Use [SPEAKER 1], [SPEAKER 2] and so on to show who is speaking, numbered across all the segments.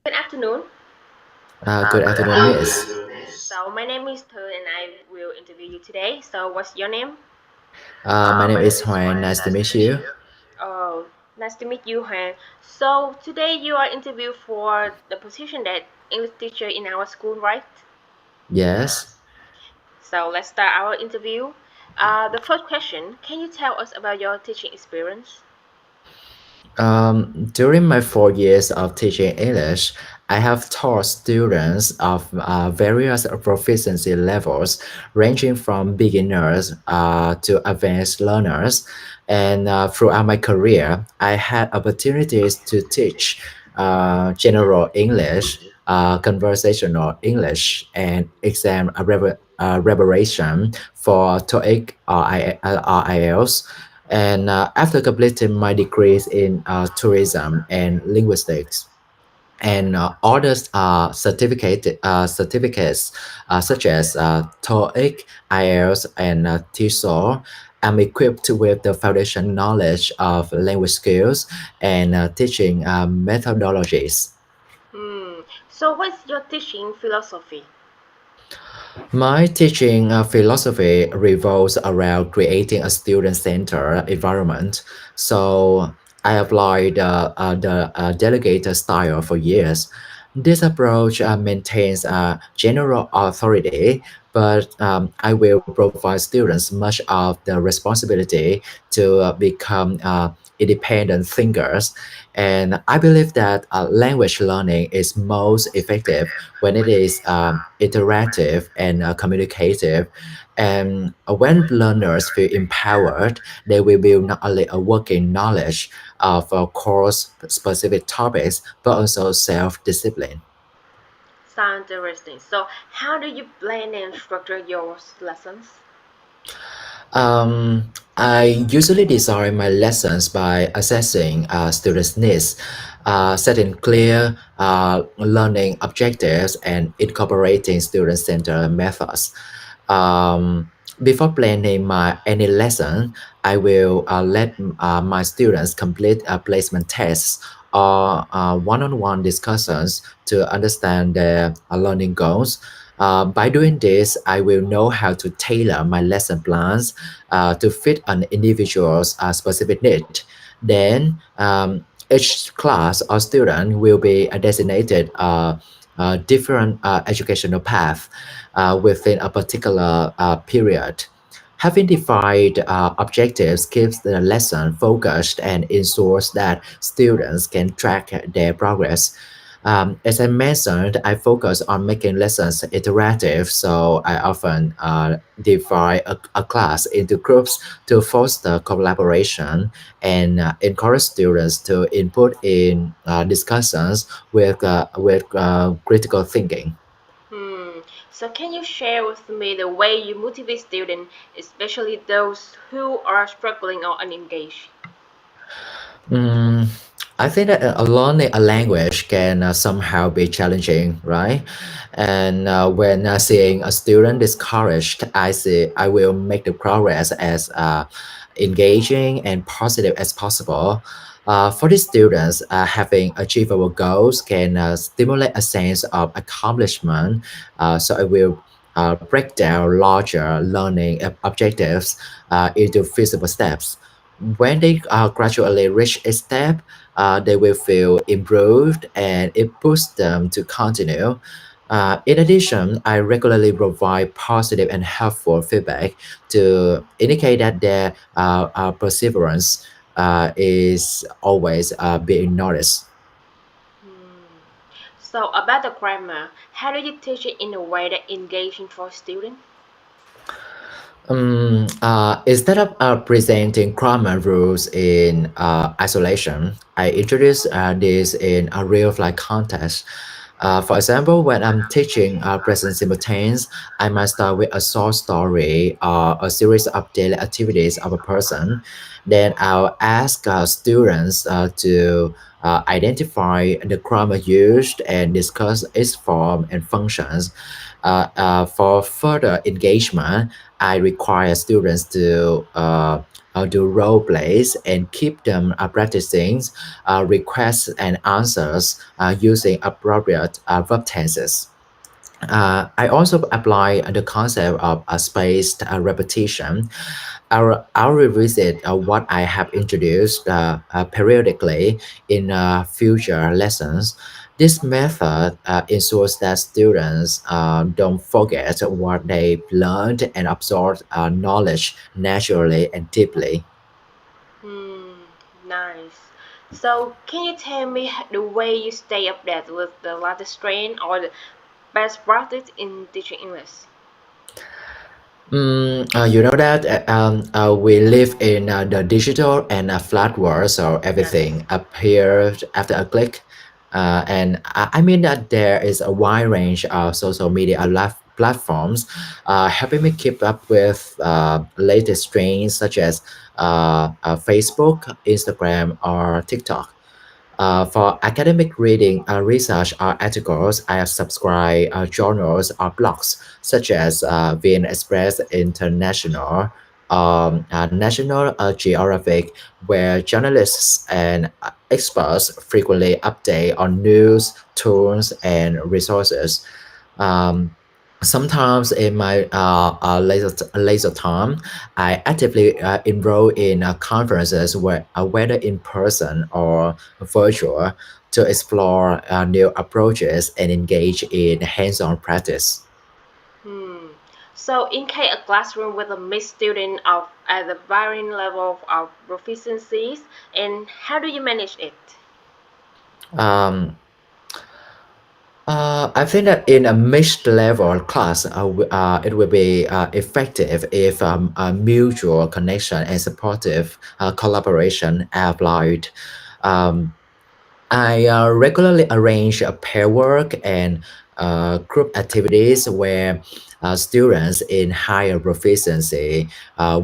[SPEAKER 1] Good afternoon.
[SPEAKER 2] Good
[SPEAKER 3] Good
[SPEAKER 2] afternoon,
[SPEAKER 3] afternoon,
[SPEAKER 2] Miss.
[SPEAKER 3] Miss.
[SPEAKER 1] So my name is Thư and I will interview you today. So what's your name?
[SPEAKER 2] My name
[SPEAKER 3] My name
[SPEAKER 2] is
[SPEAKER 3] is
[SPEAKER 2] Juan.
[SPEAKER 3] Juan.
[SPEAKER 2] Nice to
[SPEAKER 3] Nice to
[SPEAKER 2] meet
[SPEAKER 3] meet
[SPEAKER 2] you.
[SPEAKER 3] you.
[SPEAKER 1] Oh, nice to meet you, Han. So today you are interviewed for the position that English teacher in our school, right?
[SPEAKER 2] Yes.
[SPEAKER 3] Yes.
[SPEAKER 1] So let's start our interview. The first question, can you tell us about your teaching experience?
[SPEAKER 2] During my 4 years of teaching English, I have taught students of various proficiency levels, ranging from beginners to advanced learners. And throughout my career, I had opportunities to teach general English, conversational English, and exam preparation for TOEIC or IELTS. And after completing my degrees in tourism and linguistics, and others certificates such as TOEIC, IELTS, and TESOL, I'm equipped with the foundation knowledge of language skills and teaching methodologies.
[SPEAKER 1] So what's your teaching philosophy?
[SPEAKER 2] My teaching philosophy revolves around creating a student-centered environment. So I applied the delegated style for years. This approach maintains general authority, but I will provide students much of the responsibility to become independent thinkers. And I believe that language learning is most effective when it is interactive and communicative. And when learners feel empowered, they will build not only a working knowledge of course specific topics, but also self-discipline.
[SPEAKER 1] Sounds interesting. So how do you plan and structure your lessons?
[SPEAKER 2] I usually design my lessons by assessing students' needs, setting clear learning objectives, and incorporating student-centered methods. Before planning any lesson, I will let my students complete placement tests or one-on-one discussions to understand their learning goals. By doing this, I will know how to tailor my lesson plans to fit an individual's specific need. Then each class or student will be designated a different educational path within a particular period. Having defined objectives keeps the lesson focused and ensures that students can track their progress. As I mentioned, I focus on making lessons interactive, so I often divide a class into groups to foster collaboration and encourage students to input in discussions with critical thinking.
[SPEAKER 1] Hmm. So can you share with me the way you motivate students, especially those who are struggling or unengaged?
[SPEAKER 2] Mm, I think that learning a language can somehow be challenging, right? And when seeing a student discouraged, I will make the progress as engaging and positive as possible. For the students, having achievable goals can stimulate a sense of accomplishment. So I will break down larger learning objectives into feasible steps. When they gradually reach a step, they will feel improved and it pushes them to continue. In addition, I regularly provide positive and helpful feedback to indicate that their perseverance is always being noticed.
[SPEAKER 1] Hmm. So about the grammar, how do you teach it in a way that engaging for students?
[SPEAKER 2] Instead of presenting grammar rules in isolation, I introduce this in a real life context. For example, when I'm teaching present simple tense, I might start with a short story or a series of daily activities of a person. Then I'll ask students to identify the grammar used and discuss its form and functions. For further engagement, I require students to do role plays and keep them practicing requests and answers using appropriate verb tenses. I also apply the concept of a spaced repetition. I'll revisit what I have introduced periodically in future lessons. This method ensures that students don't forget what they've learned and absorb knowledge naturally and deeply.
[SPEAKER 1] Hmm, nice. So, can you tell me the way you stay updated with the latest trend or the best practice in teaching English?
[SPEAKER 2] You know that we live in the digital and flat world, so
[SPEAKER 1] Yes.
[SPEAKER 2] everything appears after a click. And I mean that there is a wide range of social media platforms helping me keep up with latest trends such as Facebook, Instagram, or TikTok. For academic reading, research, or articles, I have subscribed journals or blogs such as VN Express International, National Geographic, where journalists and experts frequently update on news, tools, and resources. Um, Sometimes in my laser time, I actively enroll in conferences whether in person or virtual, to explore new approaches and engage in hands-on practice.
[SPEAKER 1] Hmm. So, in case a classroom with a mixed student of at a varying level of proficiencies, and how do you manage it?
[SPEAKER 2] Um, I think that in a mixed level class, it will be effective if a mutual connection and supportive collaboration are applied. Um, I regularly arrange pair work and group activities where students in higher proficiency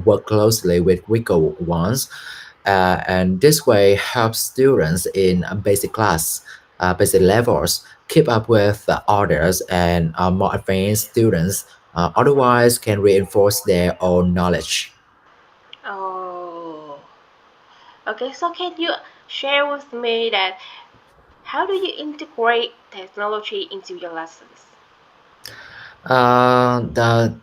[SPEAKER 2] work closely with weaker ones, and this way helps students in basic levels keep up with the others and more advanced students otherwise can reinforce their own knowledge.
[SPEAKER 1] Oh, okay. So, can you share with me that how do you integrate technology into your lessons?
[SPEAKER 2] The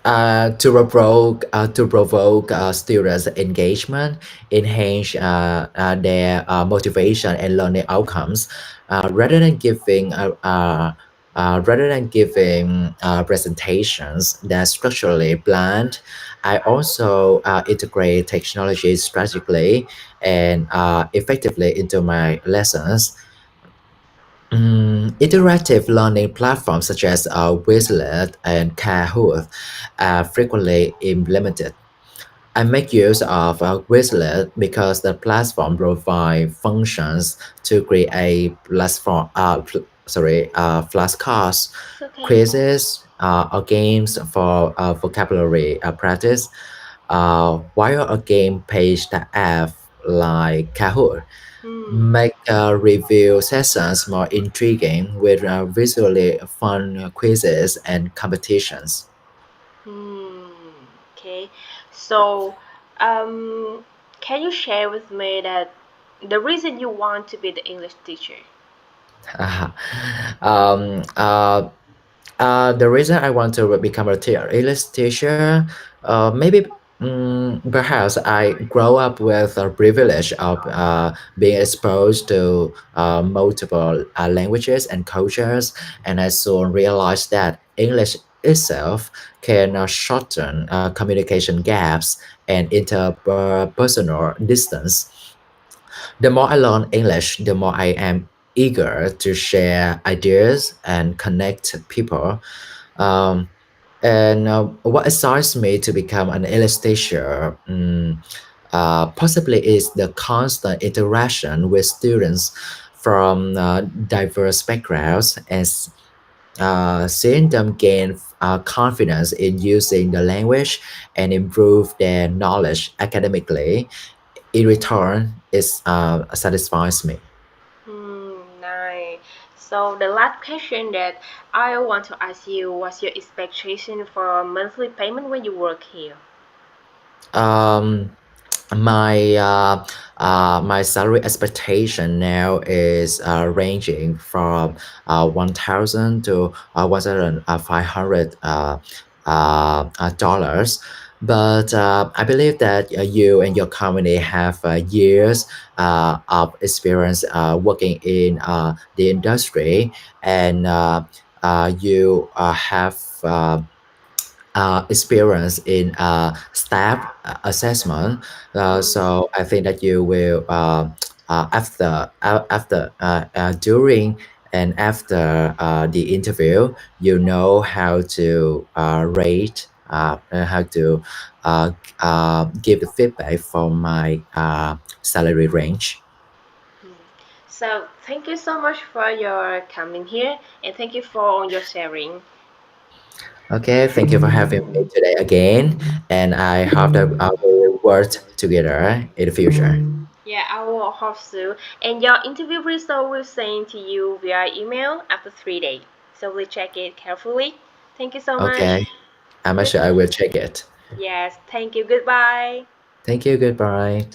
[SPEAKER 2] to provoke students' engagement, enhance their motivation and learning outcomes, rather than giving presentations that structurally planned. I also integrate technology strategically and effectively into my lessons. Interactive learning platforms such as Quizlet and Kahoot are frequently implemented. I make use of Quizlet because the platform provides functions to create flashcards,
[SPEAKER 1] It's okay.
[SPEAKER 2] quizzes, or games for vocabulary practice, while a game page app like Kahoot
[SPEAKER 1] Hmm.
[SPEAKER 2] make review sessions more intriguing with visually fun quizzes and competitions.
[SPEAKER 1] Hmm. Okay. So, um, can you share with me that the reason you want to be the English teacher?
[SPEAKER 2] um, uh, the reason I want to become a English teacher, maybe perhaps I grow up with a privilege of being exposed to multiple languages and cultures, and I soon realized that English itself can shorten communication gaps and interpersonal distance. The more I learn English, the more I am eager to share ideas and connect people. Um, and what excites me to become an English teacher possibly is the constant interaction with students from diverse backgrounds and seeing them gain confidence in using the language and improve their knowledge academically. In return, it satisfies me.
[SPEAKER 1] Nice. So the last question that I want to ask you was your expectation for monthly payment when you work here.
[SPEAKER 2] Um, my salary expectation now is ranging from 1,000 to 1,500 dollars. But I believe that you and your company have years of experience working in the industry, and you have experience in staff assessment. So I think that you will during and after the interview, you know how to rate, how to give the feedback for my salary range.
[SPEAKER 1] Mm. So thank you so much for your coming here and thank you for your sharing.
[SPEAKER 2] Okay, thank you for having me today again, and I hope that we will work together in the future.
[SPEAKER 1] Yeah, I will hope so. And your interview result will send to you via email after 3 days. So please check it carefully. Thank you so much.
[SPEAKER 2] Okay, I'm
[SPEAKER 1] Good.
[SPEAKER 2] sure I will check it.
[SPEAKER 1] Yes, thank you. Goodbye.
[SPEAKER 2] Thank you. Goodbye.